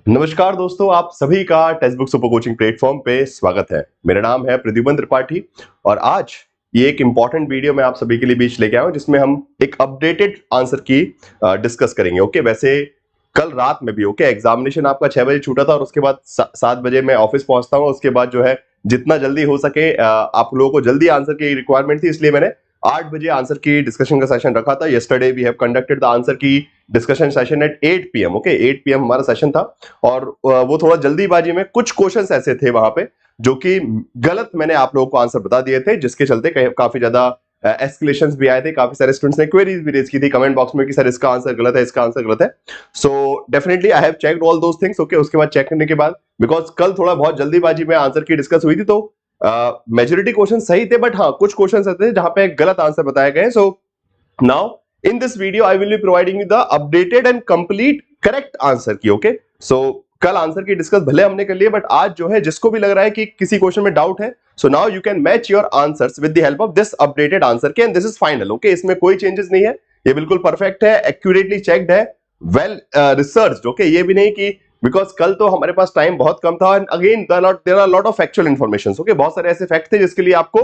नमस्कार दोस्तों, आप सभी का text book super coaching platform पे स्वागत है। मेरा नाम है प्रद्युमन त्रिपाठी और आज ये एक इंपॉर्टेंट वीडियो मैं आप सभी के लिए बीच लेके आया हूं जिसमें हम एक अपडेटेड आंसर की डिस्कस करेंगे। ओके, वैसे कल रात में भी एग्जामिनेशन आपका 6 बजे छूटा था और उसके बाद 7 बजे मैं ऑफिस पहुंचता हूं। उसके बाद जो है जितना जल्दी हो सके आप लोगों को जल्दी आंसर की रिक्वायरमेंट थी, इसलिए मैंने 8 बजे आंसर की डिस्कशन का सेशन रखा था। Yesterday we have conducted the answer key discussion session at 8 PM। Okay, 8 PM हमारा सेशन था और वो थोड़ा जल्दीबाजी में कुछ क्वेश्चंस ऐसे थे वहां पे जो कि गलत मैंने आप लोगों को आंसर बता दिए थे, जिसके चलते काफी ज्यादा एस्केलेशंस भी आए थे। काफी सारे स्टूडेंट्स ने क्वेरीज भी रेज की थी कमेंट बॉक्स में कि सर इसका आंसर गलत है, इसका आंसर गलत है। So definitely I have checked all those things. Okay, उसके बाद चेक करने के बाद बिकॉज कल थोड़ा बहुत जल्दीबाजी में आंसर की डिस्कस हुई थी तो मेजोरिटी क्वेश्चन सही थे, बट हाँ कुछ क्वेश्चन ऐसे थे जहां पे गलत आंसर बताए गए। So now in this video I will be providing you the updated and complete correct answer की। ओके, सो कल आंसर की डिस्कस भले हमने कर लिए, बट आज जो है जिसको भी लग रहा है कि किसी क्वेश्चन में डाउट है, so now you can match your answers with the help of this updated answer key, and this is final. Okay, इसमें कोई चेंजेस नहीं है, ये बिल्कुल परफेक्ट है, एक्यूरेटली चेक्ड है, वेल रिसर्च्ड। ओके, ये भी नहीं कि बिकॉज कल तो हमारे पास टाइम बहुत कम था, and again there are lot of factual information. Okay, बहुत सारे ऐसे फैक्ट थे जिसके लिए आपको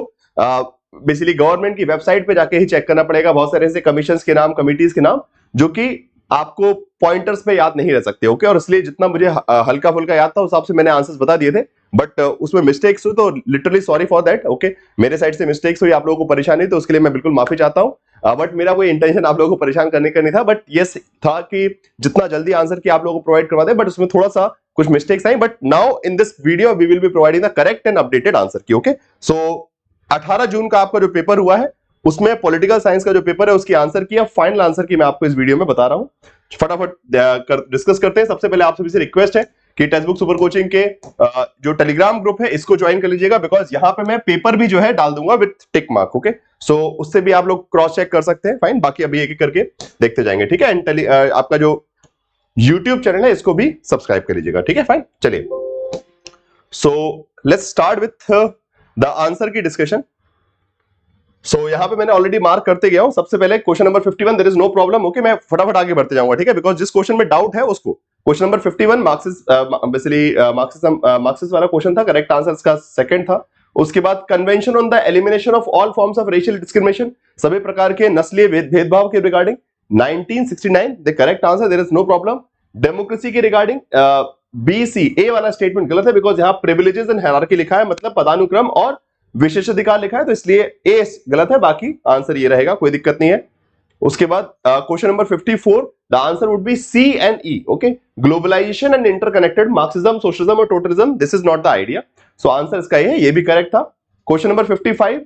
बेसिकली गवर्नमेंट की वेबसाइट पे जाके ही चेक करना पड़ेगा। बहुत सारे ऐसे कमीशंस के नाम, कमिटीज के नाम जो कि आपको पॉइंटर्स पे याद नहीं रह सकते। ओके, और इसलिए जितना मुझे हल्का फुल्का याद था उस हिसाब से मैंने आंसर्स बता दिए थे, बट उसमें मिस्टेक्स हुई तो literally sorry for that. Okay, मेरे साइड से मिस्टेक्स हुई, आप लोगों को परेशानी तो उसके लिए मैं बिल्कुल माफी चाहता हूं, बट मेरा कोई इंटेंशन आप लोगों को परेशान करने का नहीं था। बट यस था कि जितना जल्दी आंसर की आप लोगों को प्रोवाइड करवा दे, बट उसमें थोड़ा सा कुछ मिस्टेक्स आई। But now in this video we will be providing the correct and updated answer key. Okay, so 18 जून का आपका जो पेपर हुआ है उसमें पॉलिटिकल साइंस का जो पेपर है उसकी आंसर की फाइनल आंसर की मैं आपको इस वीडियो में बता रहा हूं। फटाफट डिस्कस करते हैं। सबसे पहले आप सभी से रिक्वेस्ट है कि टेक्स्ट बुक सुपर कोचिंग के जो टेलीग्राम ग्रुप है इसको ज्वाइन कर लीजिएगा, बिकॉज यहां पे मैं पेपर भी जो है डाल दूंगा विद टिक मार्क। ओके, सो उससे भी आप लोग क्रॉस चेक कर सकते हैं। फाइन, बाकी अभी एक एक करके देखते जाएंगे। ठीक है, एंड आपका जो यूट्यूब चैनल है इसको भी सब्सक्राइब कर लीजिएगा। ठीक है, फाइन, चलिए so let's start with the answer key discussion. सो यहां पे मैंने ऑलरेडी मार्क करते गया हूं। सबसे पहले question number 51, there is no problem. Okay, मैं फटाफट आगे बढ़ते जाऊंगा। ठीक है, बिकॉज जिस क्वेश्चन में डाउट है उसको, क्वेश्चन नंबर 51 मार्क्सिस्ट वाला क्वेश्चन था, करेक्ट आंसर इसका सेकंड था। उसके बाद convention on the elimination of all forms of racial discrimination, सभी प्रकार के नस्लीय भेदभाव के regarding 1969, the correct answer, there is no problem. Democracy के रिगार्डिंग BC, ए वाला स्टेटमेंट गलत है, बिकॉज यहां प्रिविलेजेस एंड हायरार्की लिखा है, मतलब पदानुक्रम और विशेषाधिकार लिखा है, तो इसलिए ए गलत है, बाकी आंसर ये रहेगा, कोई दिक्कत नहीं है। उसके बाद question number 54, the answer would be C and E। Okay, globalization and interconnected Marxism, socialism और totalism, this is not the idea. So answer इसका ये भी करेक्ट था। Question number 55,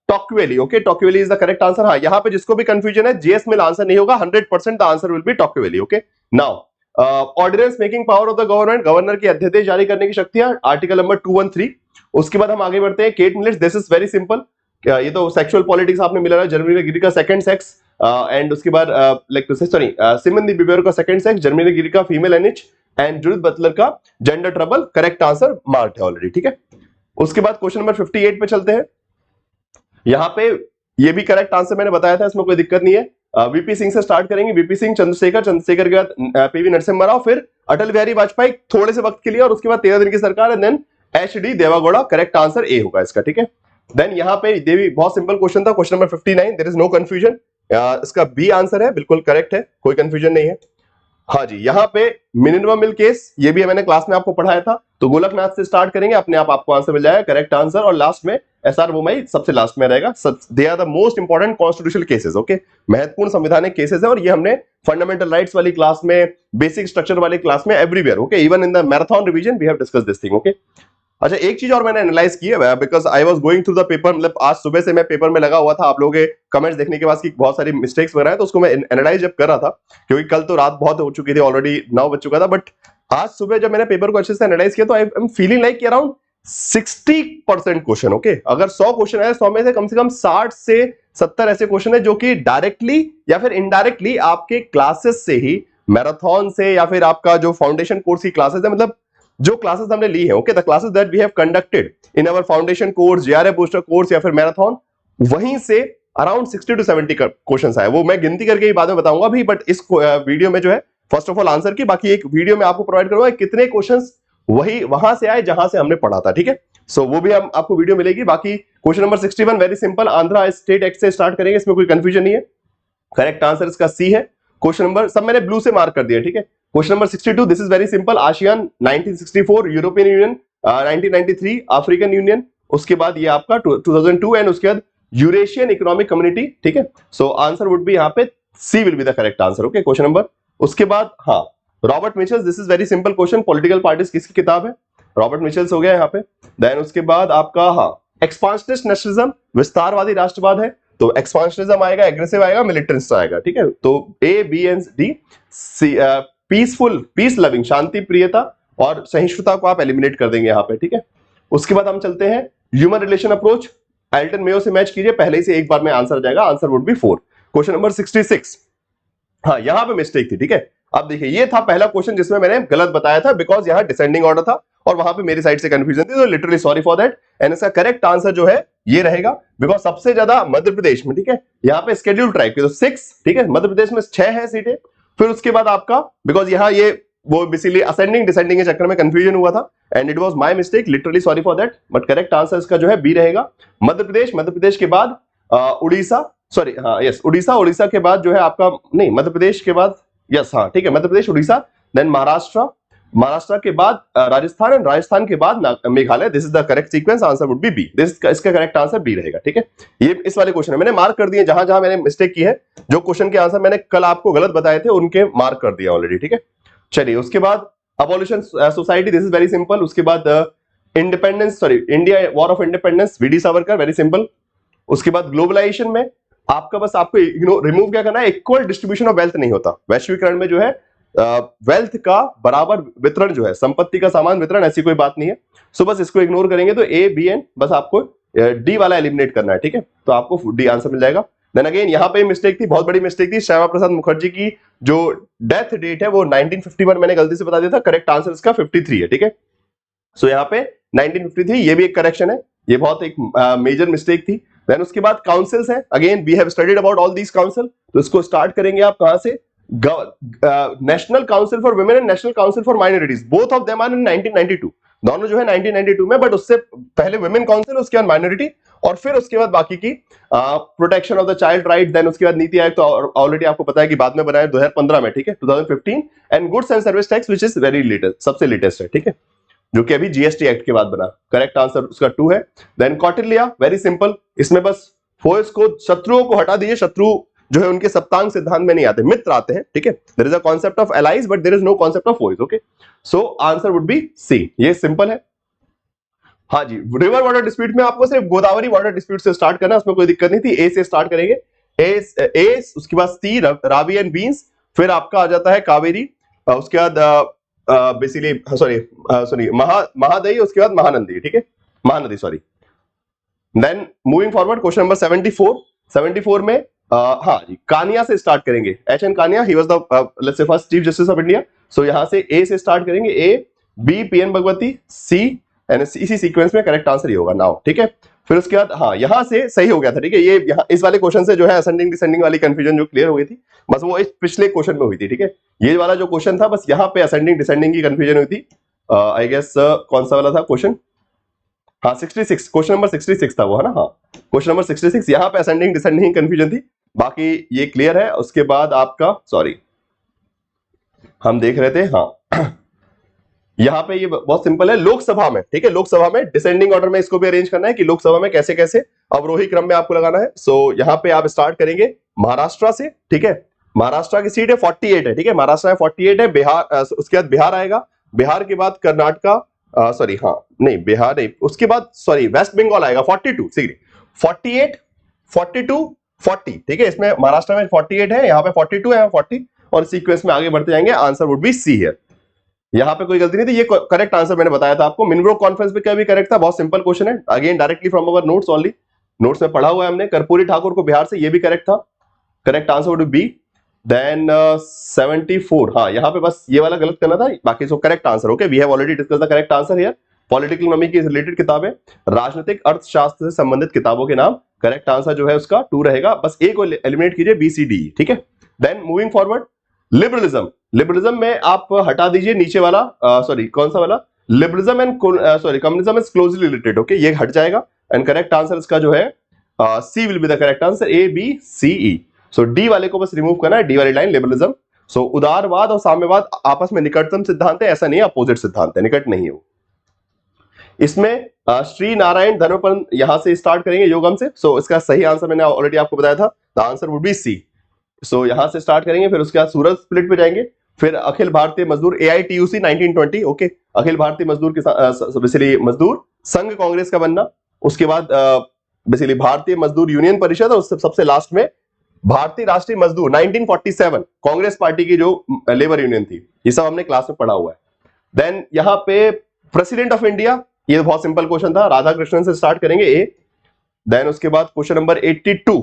Tocqueville. Okay, Tocqueville is the correct answer. हाँ, यहां पे जिसको भी कंफ्यूजन है, जेएस मिल आंसर नहीं होगा, 100% the answer will be Tocqueville. Okay, now ordinance making power of the government, governor की अध्यादेश जारी करने की शक्ति है, आर्टिकल नंबर 213। उसके बाद हम आगे बढ़ते हैं। Kate Millett's, this is very simple, ये तो सेक्सुअल पॉलिटिक्स आपने मिला है, जर्मनी गिरी का सेकंड सेक्स, एंड उसके बाद सिमन दी बिबियर का सेकंड सेक्स, जर्मनी गिरी का फीमेल एनिच, एंड जूडिथ बटलर का gender trouble, correct answer marked है ऑलरेडी। ठीक है, उसके बाद क्वेश्चन नंबर 58 पे चलते हैं। यहां पे ये भी करेक्ट आंसर मैंने बताया था, इसमें कोई दिक्कत नहीं है। वीपी सिंह से स्टार्ट करेंगे, वीपी सिंह, चंद्रशेखर के बाद पीवी नरसिम्हा राव, फिर अटल बिहारी वाजपेयी थोड़े से वक्त के लिए, और उसके बाद 13 दिन की सरकार, and then HD Deve Gowda, correct answer A होगा इसका। ठीक है, देन यहां पे देवी, बहुत सिंपल क्वेश्चन था, question number 59, there is no confusion, इसका बी आंसर है, बिल्कुल करेक्ट है, कोई कंफ्यूजन नहीं है। हाँ जी, यहाँ पे मिनर्वा मिल केस, ये भी मैंने क्लास में आपको पढ़ाया था, तो गोलकनाथ से स्टार्ट करेंगे, अपने आप आपको आंसर मिल जाएगा, करेक्ट आंसर, और लास्ट में SR बोमई सबसे लास्ट में रहेगा। They are the most important constitutional cases. Okay, महत्वपूर्ण संवैधानिक केसेस है, और ये हमने फंडामेंटल राइट्स वाली क्लास में, बेसिक स्ट्रक्चर वाली क्लास में, everywhere, okay, even in the marathon revision we have discuss this thing. Okay, अच्छा, एक चीज और मैंने एनालाइज की है, because I was going through the paper, मतलब आज सुबह से मैं पेपर में लगा हुआ था, आप लोगों के कमेंट्स देखने के बाद कि बहुत सारी मिस्टेक्स वगैरह है, तो उसको मैं एनालाइज जब कर रहा था, क्योंकि कल तो रात बहुत हो चुकी थी, ऑलरेडी 9 बज चुका था, बट आज सुबह जब मैंने पेपर को अच्छे से एनालाइज किया तो I am feeling like around 60% question. Okay, अगर 100 क्वेश्चन है, 100 में से कम 60 से 70 ऐसे क्वेश्चन है जो कि डायरेक्टली या फिर इनडायरेक्टली आपके क्लासेस से ही, मैराथन से, या फिर आपका जो फाउंडेशन कोर्स की क्लासेस है, मतलब जो क्लासेस हमने ली है, okay, the classes that we have conducted in our foundation course, JRF booster course या फिर मैराथन, वहीं से अराउंड 60 to 70 क्वेश्चन आए। वो मैं गिनती करके ही बाद में बताऊंगा भी, बट इस वीडियो में जो है फर्स्ट ऑफ ऑल आंसर की, बाकी एक वीडियो में आपको प्रोवाइड करूंगा कितने क्वेश्चंस वही वहां से आए जहां से हमने पढ़ा था, ठीक है। सो वो भी हम आपको वीडियो मिलेगी। बाकी question number 61 very simple, Andhra state act से स्टार्ट करेंगे, इसमें कोई कंफ्यूजन नहीं है। करेक्ट आंसर इसका सी है। क्वेश्चन नंबर सब मैंने ब्लू से मार्क कर दिया, ठीक है। Question number 62 this is very simple, ASEAN 1964, European union 1993, African union, उसके बाद ये आपका 2002 एंड उसके बाद यूरेशियन इकोनॉमिक कम्युनिटी, ठीक है। सो आंसर वुड बी यहाँ पे C will be the correct answer, okay. Question number उसके बाद हाँ Robert Michels, this is very simple question, political parties किसकी किताब है, रॉबर्ट मिचेल्स हो गया यहाँ पे। देन उसके बाद आपका हाँ एक्सपांशनिस्ट नेशनलिज्म, विस्तारवादी राष्ट्रवाद है, तो एक्सपांशनिज्म आएगा, एग्रेसिव आएगा, मिलिटेंट्स आएगा, ठीक है। तो A B and D, peaceful peace loving, शांति प्रियता और सहिष्णुता को आप एलिमिनेट कर देंगे यहाँ पे, ठीक है। उसके बाद हम चलते हैं human relation approach, Elton Mayo से मैच कीजिए, पहले से एक बार में आंसर आ जाएगा, answer would be 4। Question number 66, हाँ यहां पे मिस्टेक थी, ठीक है। अब देखिए ये था पहला क्वेश्चन जिसमें मैंने गलत बताया था, बिकॉज यहां डिसेंडिंग ऑर्डर था और वहां पे मेरी साइड से कंफ्यूजन थी, तो literally sorry for that. And इसका करेक्ट आंसर जो है ये रहेगा, बिकॉज सबसे ज्यादा मध्य प्रदेश में, ठीक है, यहाँ पे स्केड्यूल ट्राइब के तो 6, ठीक है, मध्य प्रदेश में 6 है सीटें। फिर उसके बाद आपका बिकॉज यहाँ ये वो बेसिकली असेंडिंग डिसेंडिंग के चक्कर में कंफ्यूजन हुआ था, and it was my mistake, literally sorry for that. But correct answer इसका जो है बी रहेगा, मध्य प्रदेश के बाद उड़ीसा, सॉरी हाँ यस उड़ीसा के बाद जो है आपका, नहीं मध्य प्रदेश के बाद, यस हाँ ठीक है, मध्य प्रदेश उड़ीसा, देन महाराष्ट्र के बाद राजस्थान, एंड राजस्थान के बाद Meghalaya. This is the correct sequence, answer would be B, इसका करेक्ट आंसर बी रहेगा, ठीक है। ये इस वाले क्वेश्चन मैंने मार्क कर दिए, जहां जहां मैंने मिस्टेक की है, जो क्वेश्चन के आंसर मैंने कल आपको गलत बताए थे उनके मार्क कर दिया ऑलरेडी, ठीक है। चलिए उसके बाद abolition society, this is very simple. उसके बाद independence, sorry India war of independence, VD Savarkar, very simple. उसके बाद ग्लोबलाइजेशन में आपका बस आपको रिमूव क्या करना है, इक्वल डिस्ट्रीब्यूशन ऑफ वेल्थ नहीं होता, वैश्वीकरण में जो है वेल्थ का बराबर वितरण जो है, संपत्ति का समान वितरण, ऐसी कोई बात नहीं है। सो बस इसको इग्नोर करेंगे तो ए बी एन, बस आपको डी वाला एलिमिनेट करना है, ठीक है, तो आपको डी आंसर मिल जाएगा। देन अगेन यहाँ पे मिस्टेक थी, बहुत बड़ी मिस्टेक थी, श्यामा प्रसाद मुखर्जी की जो डेथ डेट है वो 1951 मैंने गलती से बता दिया था, करेक्ट आंसर इसका 53 है, ठीक है। सो यहाँ पे 1953 ये भी एक करेक्शन है, ये बहुत एक मेजर मिस्टेक थी। देन उसके बाद काउंसिल्स है, again we have studied about all these council, तो इसको स्टार्ट करेंगे आप कहां से, national council for women and national council for minorities, both of them are in 1992, दोनों जो है 1992 में, बट उससे पहले वुमेन काउंसिल, उसके बाद माइनॉरिटी, और फिर उसके बाद बाकी की protection of the child right. Then उसके बाद नीति आयोग तो ऑलरेडी आपको पता है कि बाद में बनाया 2015 में, ठीक है, 2015, and goods and service tax which is very latest, सबसे लेटेस्ट है, ठीक है, जो कि अभी जीएसटी एक्ट के बाद बना। करेक्ट आंसर उसका 2 है। देन कौटिल्य, वेरी सिंपल, इसमें बस फोर्स को, शत्रुओं को हटा दीजिए, शत्रु जो है उनके सप्तांग सिद्धांत में नहीं आते, मित्र आते हैं, ठीक है। There is a concept of allies but there is no concept of force, okay. So answer would be C, ये सिंपल है। हाँ जी, रिवर वाटर डिस्प्यूट में आपको सिर्फ गोदावरी वाटर डिस्प्यूट से स्टार्ट करना, उसमें कोई दिक्कत नहीं थी। ए से स्टार्ट करेंगे, ए उसके बाद सी रावी एंड बीन्स, फिर आपका आ जाता है कावेरी, उसके बाद बेसिकली सॉरी महादई, उसके बाद महानंदी, ठीक है, Mahanadi sorry. Then moving forward question number 74 में हाँ जी कानिया से स्टार्ट करेंगे, H N Kania, he was the let's say first chief justice of India. So यहां से ए से स्टार्ट करेंगे, A B P N Bhagwati, C and इसी सीक्वेंस में करेक्ट आंसर ये होगा नाउ, ठीक है। फिर उसके बाद हाँ यहां से सही हो गया था, ठीक है, ये यहाँ इस वाले क्वेश्चन से जो है असेंडिंग डिसेंडिंग वाली कंफ्यूजन जो क्लियर हो गई थी, बस वो इस पिछले क्वेश्चन में हुई थी, ठीक है। ये वाला जो क्वेश्चन था बस यहाँ पे असेंडिंग डिसेंडिंग की कंफ्यूजन हुई थी, आई गेस कौन सा वाला था क्वेश्चन, हाँ 66, क्वेश्चन नंबर 66 था वो, है ना, हाँ क्वेश्चन नंबर 66, यहाँ पे असेंडिंग डिसेंडिंग कंफ्यूजन थी, बाकी ये क्लियर है। उसके बाद आपका सॉरी हम देख रहे थे, हाँ यहाँ पे ये बहुत सिंपल है, लोकसभा में, ठीक है, लोकसभा में डिसेंडिंग ऑर्डर में इसको भी अरेंज करना है कि लोकसभा में कैसे कैसे अवरोही क्रम में आपको लगाना है। सो यहाँ पे आप स्टार्ट करेंगे महाराष्ट्र से, ठीक है, महाराष्ट्र की सीट है 48 है, ठीक है, महाराष्ट्र में 48 है। बिहार, उसके बाद बिहार आएगा, बिहार के बाद कर्नाटका, सॉरी हाँ नहीं बिहार नहीं, उसके बाद सॉरी वेस्ट बंगाल आएगा 42, 48 42 40, ठीक है, इसमें महाराष्ट्र में 48 है, यहाँ पे 42 है, 40, और सीक्वेंस में आगे बढ़ते जाएंगे, आंसर वुड बी सी है। यहाँ पे कोई गलती नहीं थी, ये करेक्ट आंसर मैंने बताया था आपको। मिनग्रो कॉन्फ्रेंस पे क्या भी करेक्ट था, बहुत सिंपल क्वेश्चन है, again directly from our notes only, notes में पढ़ा हुआ है हमने। कर्पूरी ठाकुर को बिहार से, ये भी करेक्ट था, correct answer would be. Then 74, हाँ यहाँ पे बस ये वाला गलत करना था, बाकी so correct answer, okay, we have already discuss the correct answer here. Political economy की रिलेटेड किताबें, राजनीतिक अर्थशास्त्र से संबंधित किताबों के नाम, करेक्ट आंसर जो है उसका 2 रहेगा, बस ए को एलिमिनेट कीजिए, बी सी डी, ठीक है। Then moving forward liberalism, liberalism में आप हटा दीजिए नीचे वाला, सॉरी कौन सा वाला, liberalism and sorry communism is closely related, okay ये हट जाएगा। एंड करेक्ट आंसर इसका जो है C will be the correct answer, A B C E. So D वाले को बस रिमूव करना है, डी वाली लाइन लिबरलिज्म। सो उदारवाद और साम्यवाद आपस में निकटतम सिद्धांत है, ऐसा नहीं है अपोजिट सिद्धांत है, निकट नहीं है वो। इसमें श्री नारायण धर्मपंथ यहां से स्टार्ट करेंगे योगम से। सो इसका सही आंसर मैंने ऑलरेडी आपको बताया था, the answer would be C. So यहां से स्टार्ट करेंगे, फिर उसके बाद सूरज स्प्लिट पे जाएंगे, फिर अखिल भारतीय मजदूर AITUC 1920, ओके अखिल भारतीय मजदूर बेसिकली मजदूर संघ कांग्रेस का बनना, उसके बाद बेसिकली भारतीय मजदूर यूनियन परिषद, और उससे सबसे लास्ट में भारतीय राष्ट्रीय मजदूर 1947 कांग्रेस पार्टी की जो लेबर यूनियन थी, ये सब हमने क्लास में पढ़ा हुआ है। देन यहाँ पे प्रेसिडेंट ऑफ इंडिया, ये बहुत सिंपल क्वेश्चन था, राधा कृष्णन से स्टार्ट करेंगे ए। देन उसके बाद क्वेश्चन नंबर 82,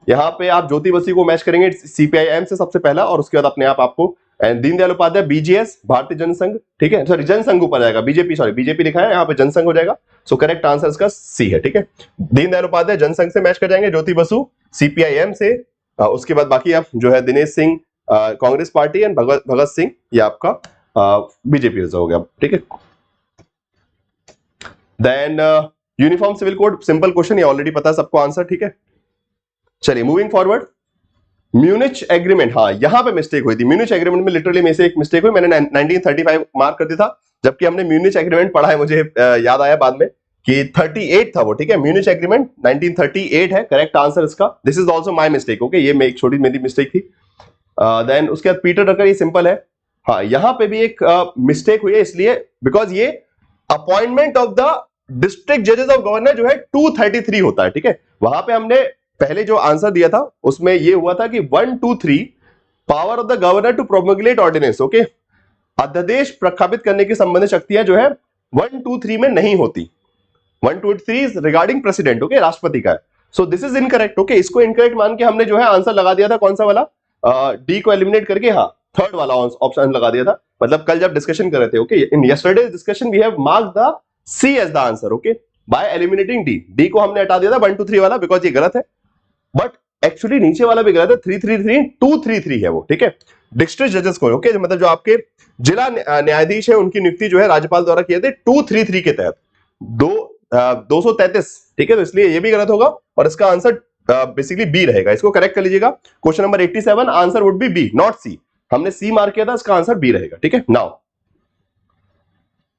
यहाँ पे आप ज्योति बसु को मैच करेंगे CPIM से सबसे पहला, और उसके बाद अपने आप आपको दीनदयाल उपाध्याय BGS भारतीय जनसंघ, ठीक है सॉरी जनसंघ ऊपर जाएगा, बीजेपी सॉरी बीजेपी लिखा है यहाँ पे, जनसंघ हो जाएगा। सो करेक्ट आंसर इसका सी है, ठीक है दीनदयाल उपाध्याय जनसंघ से मैच कर जाएंगे, ज्योति बसु CPIM से, उसके बाद बाकी आप जो है दिनेश सिंह कांग्रेस पार्टी, एंड भगत सिंह ये आपका बीजेपी हो गया, ठीक है। Then uniform civil code, simple question, ये ऑलरेडी पता है सबको आंसर, ठीक है। चलिए मूविंग फॉरवर्ड, म्यूनिच एग्रीमेंट, हाँ यहां पे मिस्टेक हुई थी, म्यूनिच एग्रीमेंट में लिटरली में से एक मिस्टेक हुई, मैंने 1935 मार्क कर दिया था, जबकि हमने म्यूनिच एग्रीमेंट पढ़ा है, मुझे याद आया बाद में कि 38 था वो, ठीक है म्यूनिच एग्रीमेंट 1938 है करेक्ट आंसर इसका। This is also my mistake, okay ये एक छोटी मेरी मिस्टेक थी। देन उसके बाद पीटर ड्रकर, ये सिंपल है, हाँ यहां पे भी एक मिस्टेक हुई है, इसलिए बिकॉज ये अपॉइंटमेंट ऑफ द डिस्ट्रिक्ट जजेस ऑफ गवर्नर जो है 233 होता है, ठीक है। वहां पे हमने पहले जो आंसर दिया था उसमें ये हुआ था कि 1 2 3 power of the governor to promulgate ordinance, okay अध्यादेश प्रख्यापित करने की संबंधित शक्तियां जो है 1 2 3 में नहीं होती, 1 2 3 इज रिगार्डिंग प्रेसिडेंट, ओके राष्ट्रपति का है। सो दिस इज इनकरेक्ट, ओके इसको इनकरेक्ट मान के हमने जो है आंसर लगा दिया था कौन सा वाला, डी को एलिमिनेट करके, हाँ थर्ड वाला ऑप्शन लगा दिया था, मतलब कल जब डिस्कशन कर रहे थे, okay in yesterday's discussion we have marked the C as the answer, okay by eliminating D, D को हमने हटा दिया था 1 2 3 वाला बिकॉज ये गलत है, बट एक्चुअली नीचे वाला भी गलत है, 233 है वो, ठीक है डिस्ट्रिक्ट जजेस को, ओके मतलब जो आपके जिला न्यायाधीश है उनकी नियुक्ति जो है राज्यपाल द्वारा किए थे 233 के तहत 233, ठीक है तो इसलिए ये भी गलत होगा, और इसका आंसर बेसिकली बी रहेगा, इसको करेक्ट कर लीजिएगा। Question number 87 answer would be B not C, हमने सी मार्क किया था, इसका आंसर बी रहेगा, ठीक है। नाउ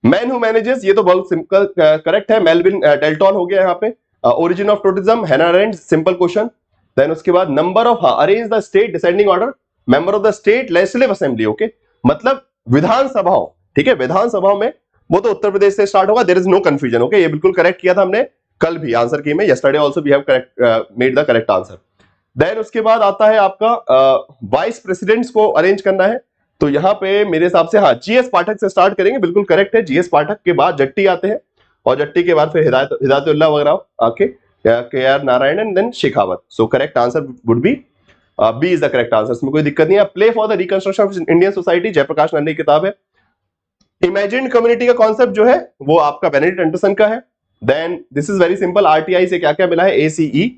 मैन हु मैनेजेस, ये तो बहुत सिंपल करेक्ट है, मेलविन डेल्टन हो गया यहाँ पे। ओरिजिन ऑफ टोटिज्म हैना अरेंड, सिंपल क्वेश्चन। देन उसके बाद number of arrange the state descending order member of the state legislative assembly, okay मतलब विधानसभाओं, ठीक है विधानसभाओं में, वो तो उत्तर प्रदेश से स्टार्ट होगा, there is no confusion, okay ये बिल्कुल करेक्ट किया था हमने कल भी आंसर की में, yesterday also we have correct made the correct answer. Then उसके बाद आता है आपका वाइस प्रेसिडेंट्स को अरेंज करना है, तो यहाँ पे मेरे हिसाब से हाँ GS पाठक से स्टार्ट करेंगे, बिल्कुल करेक्ट है, GS पाठक के बाद जट्टी आते हैं, और जट्टी के बाद फिर हिदायतुल्लाह वगैरह आके KR Narayan and then Shekhawat. So correct answer would be B is the correct answer, इसमें कोई दिक्कत नहीं है। Plea for the reconstruction of Indian society, Jayaprakash Nanda की किताब है। इमेजिन्ड कम्युनिटी का कॉन्सेप्ट जो है वो आपका बेनेडिक्ट एंडरसन का है। Then this is very simple, RTI से क्या क्या मिला है, ACE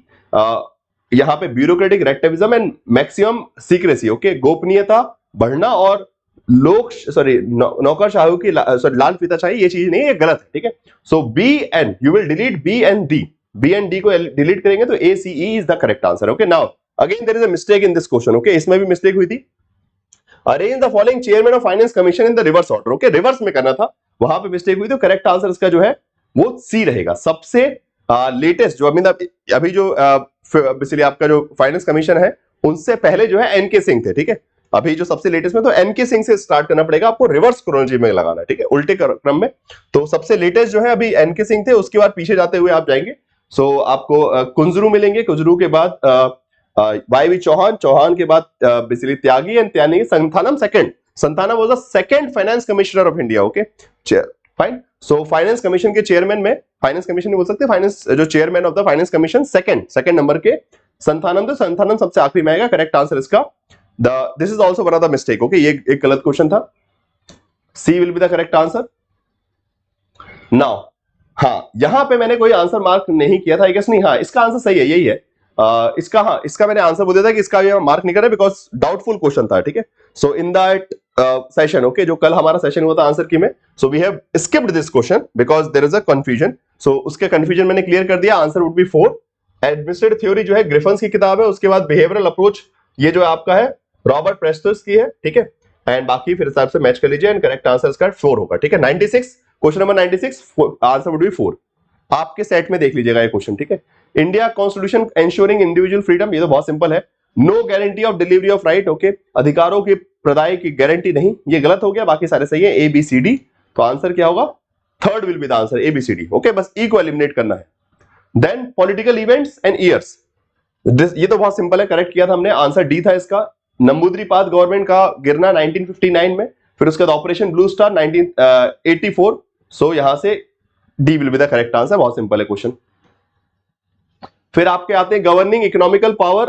यहाँ पे bureaucratic reactivism and maximum secrecy, okay गोपनीयता बढ़ना, और लोक सॉरी नौकरशाही की सॉरी लाल फीताशाही, ये चीज नहीं है, ये गलत है, ठीक है। So B and you will delete B and D को डिलीट करेंगे तो ACE is the correct answer, okay. Now again there is a mistake in this question, okay इसमें भी मिस्टेक हुई थी। Arrange the following chairman of finance commission in the reverse order, okay reverse में करना था, वहां पे मिस्टेक हुई, तो करेक्ट आंसर इसका जो है वो सी रहेगा। सबसे लेटेस्ट जो अभी जो बेसिकली आपका जो फाइनेंस कमीशन है उनसे पहले जो है NK सिंह थे, ठीक है। अभी जो सबसे लेटेस्ट में तो NK सिंह से स्टार्ट करना पड़ेगा आपको, रिवर्स क्रोनोलॉजी में लगाना है, ठीक है उल्टे क्रम में। तो सबसे लेटेस्ट जो है अभी NK सिंह थे, उसके बाद पीछे जाते हुए आप जाएंगे, सो आपको कुंजरू मिलेंगे, कुंजरू के बाद YV चौहान के बाद basically Tyagi and Tyagi, Santhanam was the second finance commissioner of India, okay fine. So finance commission के चेयरमैन में, फाइनेंस कमीशन नहीं बोल सकते, फाइनेंस जो chairman of the finance commission second number के संथानम, तो संथानम सबसे आखिरी में आएगा, करेक्ट आंसर इसका this is also one of the mistake, okay ये एक गलत क्वेश्चन था, C will be the correct answer. Now हाँ यहां पे मैंने कोई आंसर मार्क नहीं किया था, आई गेस नहीं, हाँ इसका आंसर सही है, यही है इसका, हाँ इसका मैंने आंसर बोल दिया था कि इसका भी मार्क नहीं कर रहे बिकॉज डाउटफुल क्वेश्चन था, ठीक है। So in that session, okay, जो कल हमारा सेशन हुआ था आंसर की में, so we have skipped this question because there is a confusion. So उसके कंफ्यूजन मैंने क्लियर कर दिया, answer would be 4। Administrative theory जो है ग्रिफिन्स की किताब है, उसके बाद बिहेवियरल अप्रोच ये जो आपका है रॉबर्ट प्रेस्टस की है, ठीक है। एंड बाकी फिर हिसाब से मैच कर लीजिए एंड करेक्ट आंसर इसका 4 होगा, ठीक है। 96, question number 96, answer would be 4। आपके सेट में देख लीजिएगा ये क्वेश्चन, ठीक है। India constitution ensuring individual freedom, ये तो बहुत सिंपल है। No guarantee of delivery of right, okay, अधिकारों की प्रदाय की गारंटी नहीं, ये गलत हो गया, बाकी सारे सही है, ए बी सी डी। तो आंसर क्या होगा? Third will be the answer, A B C D, okay. बस ई को एलिमिनेट करना है। Then political events and years, ये तो बहुत सिंपल है, करेक्ट किया था हमने, आंसर डी था इसका। नंबूद्रीपाद गवर्नमेंट का गिरना 1959 में, फिर उसके बाद ऑपरेशन ब्लू स्टार 1984। सो यहां से D will be the correct answer, बहुत सिंपल है क्वेश्चन। फिर आपके आते हैं गवर्निंग इकोनॉमिकल पावर,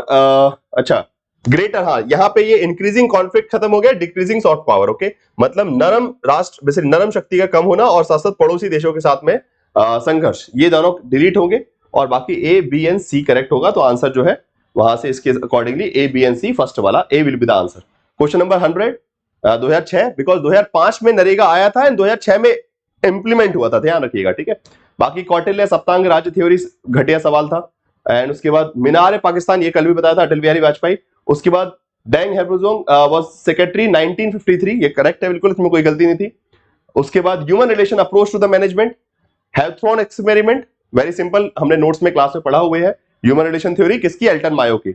अच्छा ग्रेटर, हाँ यहाँ पे ये इंक्रीजिंग कॉन्फ्लिक्ट खत्म हो गया, डिक्रीजिंग सॉफ्ट पावर, ओके, मतलब नरम राष्ट्र, वैसे नरम शक्ति का कम होना और साथ साथ पड़ोसी देशों के साथ में संघर्ष, ये दोनों डिलीट होंगे और बाकी A B and C correct होगा। तो आंसर जो है वहां से इसके accordingly A B and C, first वाला A will be the answer. Question number 100, 2006, because 2005 में नरेगा आया था एंड 2006 में इंप्लीमेंट हुआ था, ध्यान रखिएगा, ठीक है। बाकी कौटिल्य सप्तांग राज्य थ्योरी घटिया सवाल था। एंड उसके बाद मीनार पाकिस्तान, ये कल भी बताया था, अटल बिहारी वाजपेयी। उसके बाद डेंग हेरबुजोंग वाज सेक्रेटरी 1953, ये करेक्ट है बिल्कुल, इसमें कोई गलती नहीं थी। उसके बाद human relation approach to the management, Hawthorne experiment, very simple, हमने नोट्स में क्लास में पढ़ा हुए है। ह्यूमन रिलेशन थ्योरी किसकी? एल्टन मायो की।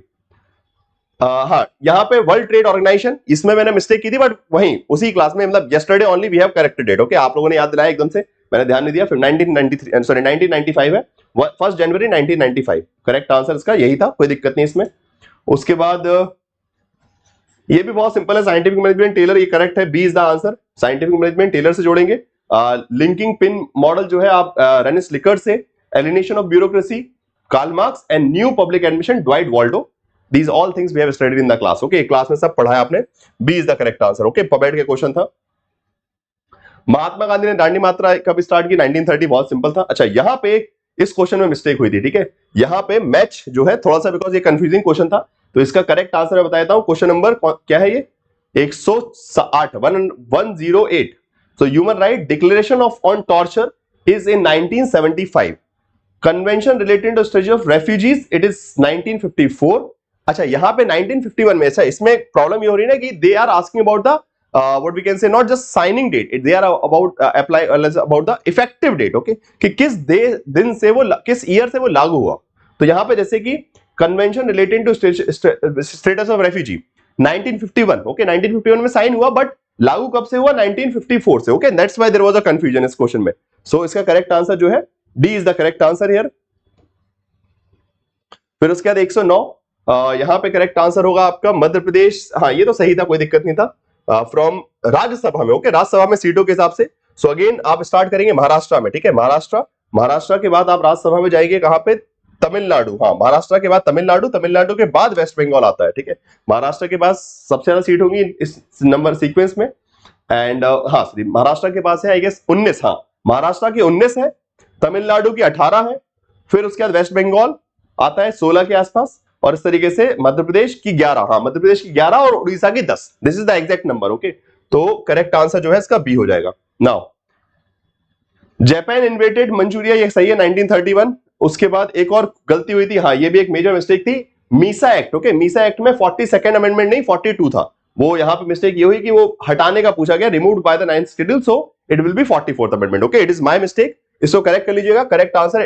हाँ यहाँ पे वर्ल्ड ट्रेड ऑर्गेनाइजेशन, इसमें मैंने मिस्टेक की थी बट वहीं उसी क्लास में, मतलब yesterday only we have corrected it, okay, आप लोगों ने याद दिलाया एकदम से, मैंने ध्यान नहीं दिया। फिर 1995 है, 1 जनवरी 1995 करेक्ट आंसर इसका यही था, कोई दिक्कत नहीं इसमें। उसके बाद ये भी बहुत सिंपल है, साइंटिफिक मैनेजमेंट टेलर, ये करेक्ट है, B is the answer, scientific management Taylor से जोड़ेंगे। लिंकिंग पिन मॉडल जो है आप रेनिस लिकर्ट से, alienation of bureaucracy Karl Marx and new public admission Dwight Waldo, these all things we have studied in the class, okay, class में सब पढ़ा है आपने, B is the correct answer, okay. पबेट के क्वेश्चन था। महात्मा गांधी ने दांडी मात्रा कब स्टार्ट की? 1930, बहुत सिंपल था। अच्छा यहाँ पे इस क्वेश्चन में मिस्टेक हुई थी, ठीक है, यहाँ पे मैच जो है थोड़ा सा, बिकॉज ये कंफ्यूजिंग क्वेश्चन था, तो इसका करेक्ट आंसर मैं बताता हूं। क्वेश्चन नंबर क्या है ये? 108, 108। So human right declaration of on torture is in 1975, convention related to study of refugees it is 1954। अच्छा यहाँ पे 1951 में, अच्छा इसमें प्रॉब्लम ये हो रही है ना कि they are asking about the what we can say, not just signing date, they are about apply about the effective date, okay, कि किस दिन से वो, किस ईयर से वो लागू हुआ। तो यहाँ पे जैसे कि convention related to status of refugee 1951, okay, 1951 में साइन हुआ, बट लागू कब से हुआ? 1954 से, okay, that's why there was a confusion इस क्वेश्चन में। सो इसका करेक्ट आंसर जो है D is the correct answer here. फिर उसके बाद 109, यहां पे करेक्ट आंसर होगा आपका मध्य प्रदेश, हाँ ये तो सही था, कोई दिक्कत नहीं था, फ्रॉम राज्यसभा में, ओके, राज्यसभा में सीटों के हिसाब से। सो अगेन आप स्टार्ट करेंगे महाराष्ट्र में, ठीक है, महाराष्ट्र के बाद आप राज्यसभा में जाएंगे कहां पे? तमिलनाडु, हाँ महाराष्ट्र के बाद तमिलनाडु, तमिलनाडु के बाद वेस्ट बंगाल आता है, ठीक है। महाराष्ट्र के पास सबसे ज्यादा सीट होंगी इस नंबर सीक्वेंस में। एंड हाँ महाराष्ट्र के पास है आई गेस 19, हाँ महाराष्ट्र की 19 है, तमिलनाडु की 18 है, फिर उसके बाद वेस्ट बंगाल आता है 16 के आसपास, और इस तरीके से मध्य प्रदेश की 11, हाँ मध्य प्रदेश की 11 और उड़ीसा की 10, this is the exact number, okay. तो करेक्ट आंसर जो है इसका बी हो जाएगा। नाउ जापान इन्वेटेड मंचूरिया, ये सही है 1931। उसके बाद एक और गलती हुई थी, हाँ ये भी एक मेजर मिस्टेक थी, Misa act, okay, Misa act में 42nd अमेंडमेंट नहीं 42 था, वो यहाँ पे मिस्टेक ये हुई कि वो हटाने का पूछा गया, removed by the 9th schedule, so it will be 44th amendment, okay, it is my mistake, इसको करेक्ट कर लीजिएगा। करेक्ट आंसर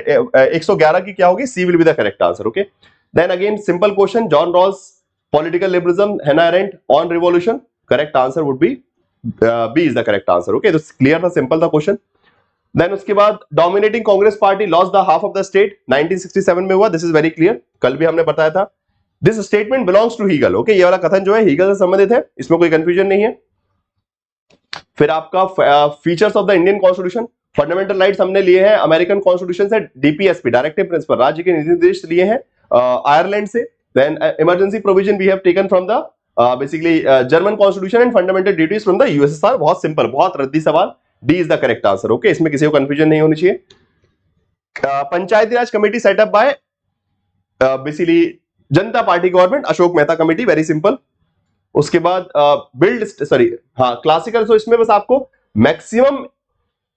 111 की क्या होगी? C will be the correct answer, okay. Then again simple question, John Rawls political liberalism, Hannah Arendt on revolution, correct answer would be B is the correct answer, okay. तो clear था, simple था question. Then उसके बाद dominating Congress party lost the half of the state 1967 में हुआ, this is very clear, कल भी हमने बताया था। This statement belongs to Hegel, okay, ये वाला कथन जो है हीगल से संबंधित है, इसमें कोई कंफ्यूजन नहीं है। फिर आपका features of the Indian constitution, fundamental rights हमने लिए हैं अमेरिकन कॉन्स्टिट्यूशन से, डीपीएसपी डायरेक्टिव प्रिंसिपल, राज्य के निर्देश लिए हैं आयरलैंड से। Then emergency provision we have taken from the basically German constitution and fundamental duties from the USSR, बहुत सिंपल, बहुत रद्दी सवाल, D is the correct answer, okay, इसमें किसी को कंफ्यूजन नहीं होनी चाहिए। Panchayati raj committee setup by basically Janata party government, Ashok Mehta committee, very simple. उसके बाद क्लासिकल, सो इसमें बस आपको maximum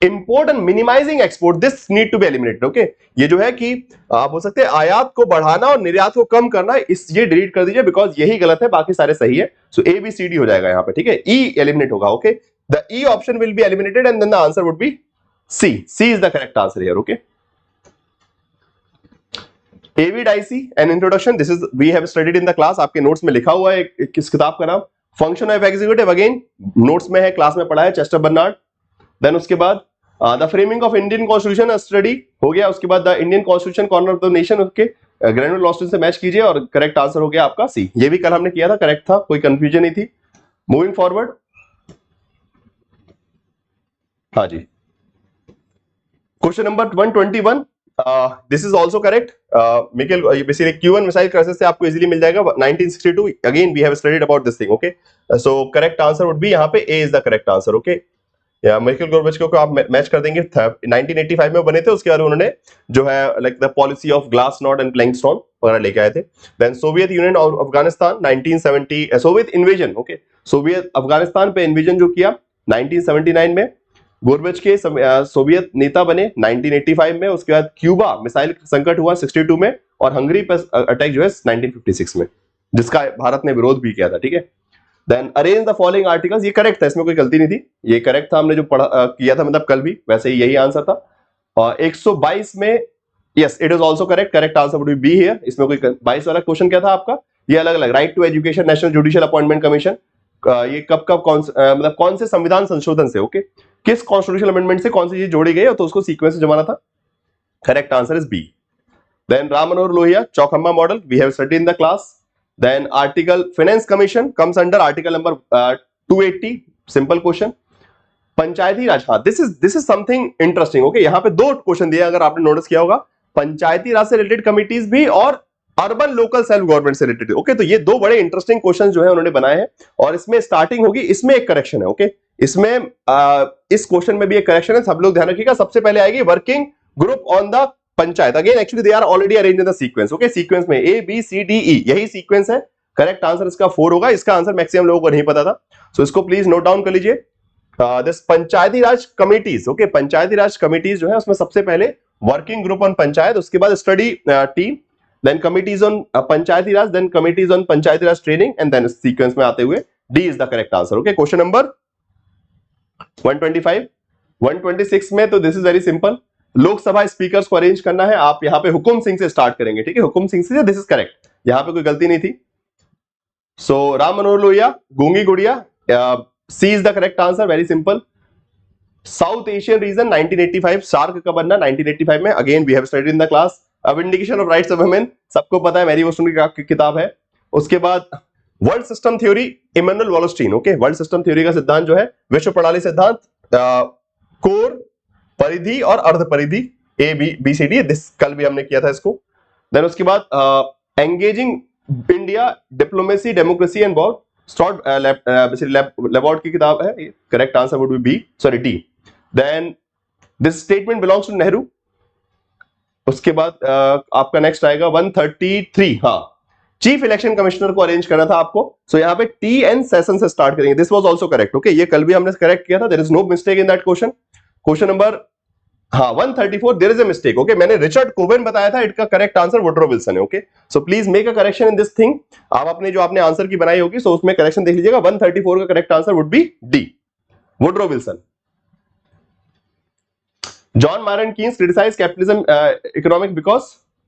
import and minimising export, this need to be eliminated. Okay, ये जो है कि आप बोल सकते हैं आयात को बढ़ाना और निर्यात को कम करना, ये डिलीट कर दीजिए बिकॉज यही गलत है, बाकी सारे सही है। सो ए बी सी डी हो जाएगा यहाँ पे, ठीक है। ई एलिमिनेट होगा। Okay, the E option will be eliminated and then the answer would be C. C is the correct answer here. Okay, AVDIC an introduction, this is we have studied in the class. आपके notes में लिखा हुआ है किस किताब का नाम, function of executive, again notes में है, क्लास में पढ़ा है, चेस्टर बर्नार्ड। देन उसके बाद the framing of Indian constitution study हो गया। उसके बाद the Indian constitution corner of the nation, उसके ग्रेनुलर लॉस्टन से मैच कीजिए और करेक्ट आंसर हो गया आपका सी। ये भी कल हमने किया था, करेक्ट था, कोई कंफ्यूजन नहीं थी। मूविंग फॉरवर्ड, हाँ जी, question number 121, this is also correct. Mikhail, basically Cuban missile crisis से आपको इजीली मिल जाएगा 1962। Again we have studied about this thing. Okay, so correct answer would be यहाँ पे A is the correct answer. Okay, या Mikhail Gorbachev को आप match कर देंगे, 1985 में बने थे। उसके बाद उन्होंने जो है like the policy of glasnost and प्लैंकस्टोन वगैरह लेके आए थे। देन सोवियत यूनियन और Afghanistan 1970, Soviet invasion, okay, Soviet Afghanistan पे इन्वेजन जो किया 1979 में, गोर्बेच के सोवियत नेता बने 1985 में। उसके बाद क्यूबा मिसाइल संकट हुआ 62 में, और हंगरी पर अटैक जो है 1956 में, जिसका भारत ने विरोध भी किया था, ठीक है। Then arrange the following articles, ये करेक्ट था, इसमें कोई गलती नहीं थी, ये करेक्ट था, हमने जो पढ़ा किया था मतलब कल भी, वैसे ही यही आंसर था। और 122 में, yes it is also correct, correct answer would be here. इसमें कोई 22 वाला क्वेश्चन क्या था आपका, ये अलग अलग, right to education, national judicial appointment commission, ये कब कब मतलब कौन से संविधान संशोधन से, ओके, किस कॉन्स्टिट्यूशनल अमेंडमेंट से कौन सी चीज जोड़ी गई है, तो उसको सीक्वेंस से जमाना था। Correct answer is B. Then Ram Manohar Lohia Chaukhamba model, we have studied in the class. Then article finance commission comes under article number 280, simple question. Panchayati Raj, हाँ this is something interesting. Okay, यहाँ पे दो क्वेश्चन दिए, अगर आपने नोटिस किया होगा, पंचायती राज से रिलेटेड कमिटीज भी और अर्बन लोकल सेल्फ गवर्नमेंट से रिलेटेड। ओके, तो ये दो बड़े इंटरेस्टिंग क्वेश्चन जो है उन्होंने बनाए हैं, और इसमें स्टार्टिंग होगी, इसमें एक करेक्शन है। ओके, इसमें इस क्वेश्चन में भी एक करेक्शन है, सब लोग ध्यान रखिएगा। सबसे पहले आएगी working group on the panchayat, again actually they are already arranged in the sequence. Okay, sequence में A B C D E, यही सीक्वेंस है। करेक्ट आंसर इसका 4 होगा। इसका आंसर मैक्सिमम लोगों को नहीं पता था, सो इसको प्लीज नोट डाउन कर लीजिए। This Panchayati Raj committees, okay, Panchayati Raj committees जो है उसमें सबसे पहले वर्किंग ग्रुप ऑन पंचायत, उसके बाद study team, then committees on panchayati raj, then committees on panchayati raj training, and then sequence में आते हुए D is the correct answer. Okay, question number 125, 126 में तो this is very simple, Lok Sabha speakers को अरेंज करना है। आप यहाँ पे हुकुम सिंह से स्टार्ट करेंगे, ठीक है, हुकुम सिंह से, दिस इज करेक्ट, यहाँ पे कोई गलती नहीं थी। सो Ram Manohar Lohia, Goongi Gudiya, C is the correct answer, very simple. South Asian region 1985, SAARC का बनना 1985 में, again we have studied in the class. अब indication of rights of women सबको पता है, मैरी वॉलस्टोन की किताब है। उसके बाद world system theory, Immanuel Wallerstein. Okay, world system theory का सिद्धांत जो है विश्व प्रणाली सिद्धांत, कोर, परिधि और अर्ध परिधि, A B C D, this कल भी हमने किया था इसको। देन उसके बाद engaging India, diplomacy, democracy and war, Strobe Talbott की किताब है, correct answer would be B, sorry D. Then this statement belongs to Nehru. उसके बाद आपका नेक्स्ट आएगा 133, हाँ, चीफ इलेक्शन कमिश्नर को अरेंज करना था आपको, सो यहाँ पे टी एन सेशन से स्टार्ट करेंगे, this was also correct. Okay, ये कल भी हमने करेक्ट किया था, there is no mistake in that question. Question number, हाँ 134, there is a mistake. Okay, मैंने रिचर्ड कोवेन बताया था, इसका करेक्ट आंसर वुड्रो विल्सन है। Okay, so please make a correction in this thing. आप अपने जो आपने आंसर की बनाई होगी, सो उसमें करेक्शन देख लीजिएगा। 134 का correct answer would be D, Woodrow Wilson. John Myron Keynes criticise capitalism economic because,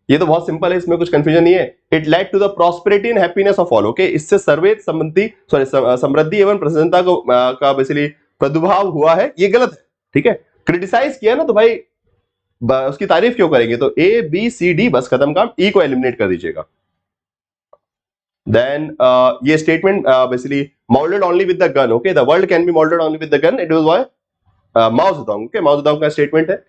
ये तो बहुत सिंपल है, इसमें कुछ कंफ्यूजन नहीं है। It led to the prosperity and happiness of all. Okay, इससे सर्वे संबंधी, सॉरी, समृद्धि एवं प्रसन्नता का बेसिकली प्रादुर्भाव हुआ है, ये गलत है, ठीक है। क्रिटिसाइज किया ना तो भाई उसकी तारीफ क्यों करेंगे, तो ए बी सी डी बस खत्म काम, ई को एलिमिनेट कर दीजिएगा। देन ये statement basically moulded only with the gun. Okay, the world can be moulded only with the gun, it was why Mao Zedong. Okay, Mao Zedong का statement है।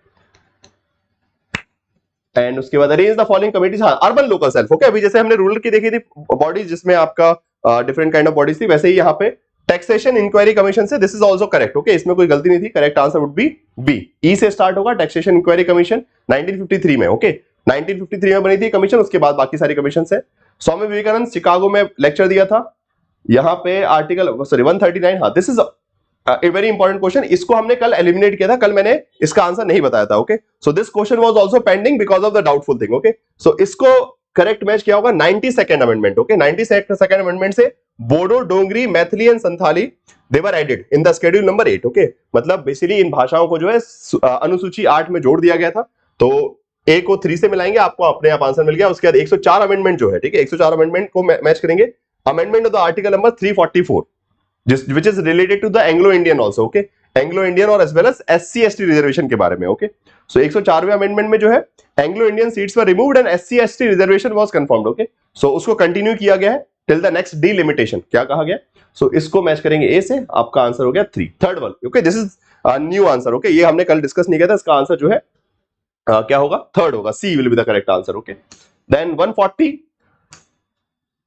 And उसके बाद अरेंज द फॉलोइंग कमिटीज, हाँ, urban local self. Okay, अभी जैसे हमने rural की देखी थी बॉडीज जिसमें आपका डिफरेंट काइंड ऑफ बॉडीज थी, वैसे ही यहाँ पे टैक्सेशन इंक्वायरी कमीशन से, this is also correct. Okay, इसमें कोई गलती नहीं थी, correct answer would be B, E से स्टार्ट होगा, टैक्सेशन इंक्वायरी कमीशन 1953 में। ओके, 1953 में बनी थी कमीशन, उसके बाद बाकी सारी कमीशन है। स्वामी विवेकानंद शिकागो में लेक्चर दिया था, यहाँ पे आर्टिकल 139, हाँ this is a very important question, इसको हमने कल एलिमिनेट किया था, कल मैंने इसका आंसर नहीं बताया था। Okay, so this question was also pending because of the doubtful thing. Okay, so इसको करेक्ट मैच क्या होगा, 92nd amendment. Okay, 92nd amendment से Bodo, Dogri, Maithili and Santhali they were added in the schedule number 8। Okay, मतलब basically इन भाषाओं को जो है अनुसूची 8 में जोड़ दिया गया था, तो ए को 3 से मिलाएंगे, आपको अपने आप आंसर मिल गया। उसके बाद 104 अमेंडमेंट जो है, ठीक है, 104 अमेंडमेंट को मैच करेंगे। Amendment of the article number 344 which is related to the Anglo-Indian also, okay, Anglo-Indian और as well as SC/ST reservation के बारे में। ओके, सो 104वें अमेंडमेंट में जो है Anglo-Indian seats were removed and SC/ST reservation was confirmed. Okay, so उसको continue किया गया है टिल द नेक्स्ट डिलिमिटेशन। क्या कहा गया, सो इसको मैच करेंगे ए से, आपका आंसर हो गया 3, third word. Okay, this is new answer. Okay, ये हमने कल डिस्कस नहीं किया था, इसका आंसर जो है क्या होगा, थर्ड होगा, C will be the correct answer. Okay, then 140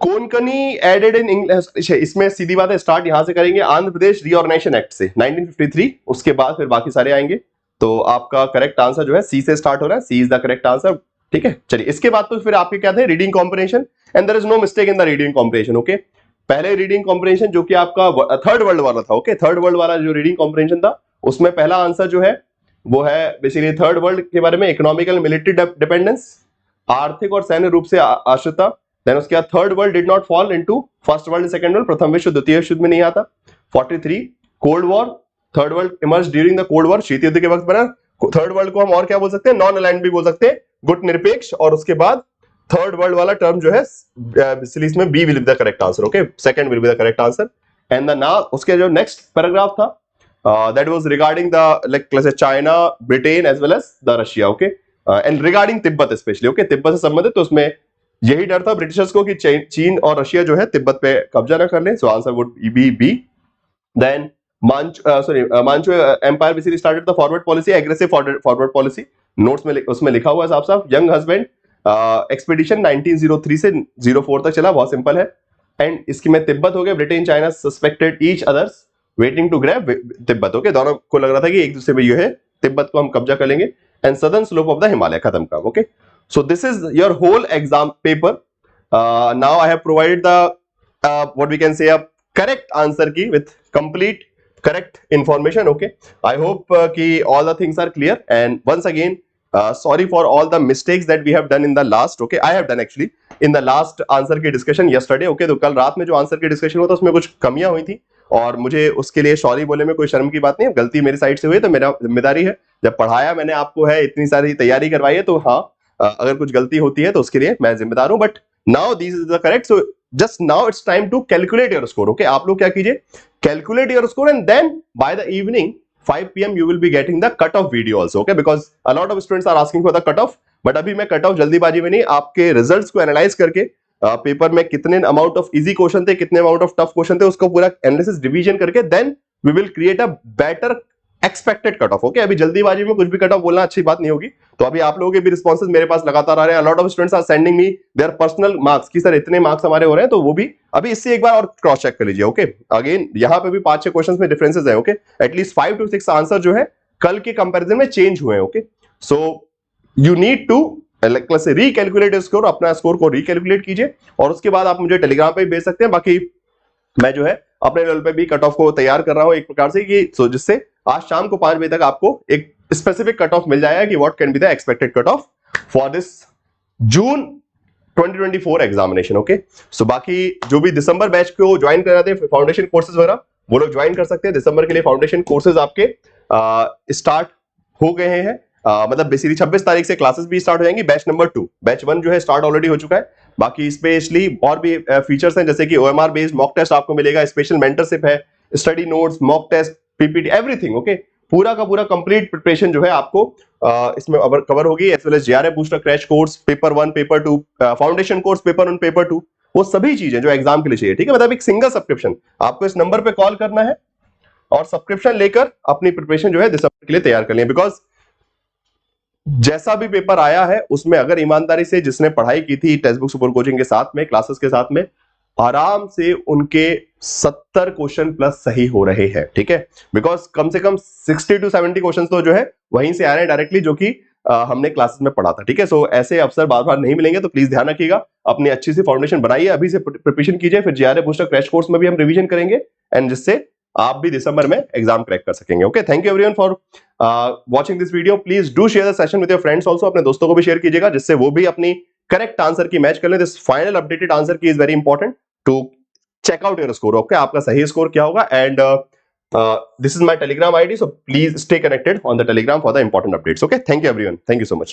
Konkani added in English, इसमें सीधी बात है, स्टार्ट यहां से करेंगे आंध्र प्रदेश रीऑर्गेनाइजेशन एक्ट से 1953, उसके बाद फिर बाकी सारे आएंगे। तो आपका करेक्ट आंसर जो है सी से स्टार्ट हो रहा है, सी इज द करेक्ट आंसर। ठीक है, चलिए इसके बाद तो फिर आपके क्या थे, reading comprehension, and there is no mistake in the reading comprehension. Okay, पहले रीडिंग कॉम्प्रिहेंशन जो कि आपका थर्ड वर्ल्ड वाला था। ओके, थर्ड वर्ल्ड वाला जो रीडिंग कॉम्प्रिहेंशन था, उसमें पहला आंसर जो है वो है बेसिकली थर्ड वर्ल्ड के बारे में, इकोनॉमिकल मिलिट्री डिपेंडेंस, आर्थिक और सैन्य रूप से आश्रितता। देन उसके बाद third world did not fall into first world second world, प्रथम विश्व द्वितीय विश्व में नहीं आता। 43 cold war, third world emerge during the cold war, शीत युद्ध के वक्त बना। थर्ड वर्ल्ड को हम और क्या बोल सकते हैं, नॉन अलाइंड भी बोल सकते हैं, गुट निरपेक्ष। और उसके बाद थर्ड वर्ल्ड वाला टर्म जो है इसमें B will be the correct answer. Okay, second will be the correct answer. And the now उसके जो नेक्स्ट पैराग्राफ था that was regarding the like let's say China, Britain as well as the Russia, okay, and regarding Tibet especially, okay, Tibet से संबंधित, तो उसमें यही डर था ब्रिटिशर्स को कि चीन और रशिया जो है तिब्बत पे कब्जा न कर ले, so answer would be B. Then Manchu empire basically started the forward policy, aggressive forward policy, notes में उसमें लिखा हुआ है साफ साफ। यंग हस्बैंड एक्सपीडिशन 1903 से 04 तक चला, बहुत सिंपल है। एंड इसकी में तिब्बत हो गया, Britain China suspected each others waiting to grab Tibet. Okay, दोनों को लग रहा था कि एक दूसरे में ये है तिब्बत को हम कब्जा कर लेंगे। And southern slope of the Himalaya, खत्म काम। Okay, so this is your whole exam paper. Now I have provided the what we can say a correct answer key with complete correct information. Okay, I hope कि all the things are clear, and once again sorry for all the mistakes that we have done in the last, okay, I have done actually in the last answer की discussion yesterday। okay, तो कल रात में जो answer key discussion हुआ था उसमें कुछ कमियां हुई थी, और मुझे उसके लिए सॉरी बोलने में कोई शर्म की बात नहीं है, गलती मेरी साइड से हुई तो मेरा जिम्मेदारी है। जब पढ़ाया मैंने आपको है, इतनी सारी तैयारी करवाई है, तो हाँ अगर कुछ गलती होती है तो उसके लिए मैं जिम्मेदार हूं। But now this is the correct, so just now it's time to calculate your score. Okay, आप लोग क्या कीजिए, calculate your score, and then by the evening 5 PM you will be getting the cut off video also, okay, because a lot of students are asking for the cut off, but अभी मैं cut off जल्दीबाजी में नहीं, आपके results को analyse करके paper में कितने अमाउंट ऑफ इजी क्वेश्चन थे, कितने अमाउंट ऑफ टफ क्वेश्चन थे, उसको पूरा एनालिसिस डिवीजन करके then we will create a better expected cut off. Okay, अभी जल्दीबाजी में कुछ भी कट ऑफ बोलना अच्छी बात नहीं होगी। तो अभी आप लोगों के भी रिस्पॉन्सेज मेरे पास लगातार आ रहे हैं, lot of students are sending me their personal marks कि सर इतने मार्क्स हमारे हो रहे हैं, तो वो भी अभी इससे एक बार और क्रॉस चेक कर लीजिए। ओके, अगेन यहाँ पे भी 5-6 क्वेश्चंस में डिफरेंसेस है। ओके, एटलीस्ट 5 to 6 आंसर जो है कल के कंपैरिजन में चेंज हुए हैं। Okay, so you need to recalculate score, अपना स्कोर को रिकैलकुलेट कीजिए, और उसके बाद आप मुझे टेलीग्राम पे भेज सकते हैं। बाकी मैं जो है अपने लेवल पे भी कट ऑफ को तैयार कर रहा हूं एक प्रकार से, कि सो जिससे आज शाम को 5 बजे तक आपको एक स्पेसिफिक कट ऑफ मिल जाएगा कि what can be the expected cut off for this June 2024 examination. Okay, so बाकी जो भी दिसंबर बैच को ज्वाइन कर रहे थे फाउंडेशन कोर्सेज वगैरह, वो लोग ज्वाइन कर सकते हैं। दिसंबर के लिए फाउंडेशन कोर्सेज आपके स्टार्ट हो गए हैं, मतलब बेसिकली 26 तारीख से क्लासेस भी स्टार्ट हो जाएंगी। बैच नंबर 2, बैच 1 जो है स्टार्ट ऑलरेडी हो चुका है। बाकी स्पेशली और भी फीचर्स हैं, जैसे कि OMR बेस्ड मॉक टेस्ट आपको मिलेगा, स्पेशल मेंटरशिप है, study notes, mock test, PPT, everything. Okay, पूरा का पूरा कंप्लीट प्रिपरेशन जो है आपको इसमें कवर होगी, as well as GRF booster crash course, paper 1, paper 2, foundation course paper 1, paper 2, वो सभी चीजें जो एग्जाम के लिए चाहिए। ठीक है, मतलब एक सिंगल सब्सक्रिप्शन, आपको इस नंबर पे कॉल करना है और सब्सक्रिप्शन लेकर अपनी प्रिपरेशन जो है दिसंबर के लिए तैयार कर लें। बिकॉज जैसा भी पेपर आया है उसमें अगर ईमानदारी से जिसने पढ़ाई की थी टेक्स्ट बुक सुपर कोचिंग के साथ में, क्लासेस के साथ में, आराम से उनके 70 क्वेश्चन प्लस सही हो रहे हैं। ठीक है, बिकॉज कम से कम 60 to 70 क्वेश्चन तो जो है वहीं से आ रहे हैं डायरेक्टली, जो कि हमने क्लासेस में पढ़ा था। ठीक है, सो ऐसे अवसर बार बार नहीं मिलेंगे, तो प्लीज ध्यान रखिएगा, अपनी अच्छी सी फाउंडेशन बनाइए, अभी से प्रिपरेशन कीजिए, फिर जीआरएफ बूस्टर क्रैश कोर्स में भी हम रिवीजन करेंगे, एंड जिससे आप भी दिसंबर में एग्जाम क्रैक कर सकेंगे। Okay, thank you everyone for watching this video. Please do share the session with your friends also, अपने दोस्तों को भी शेयर कीजिएगा, जिससे वो भी अपनी करेक्ट आंसर की मैच कर ले। This final updated answer key is very important to check out your score. Okay, आपका सही स्कोर क्या होगा, and this is my Telegram ID, so please stay connected on the Telegram for the important updates. Okay, thank you everyone, thank you so much.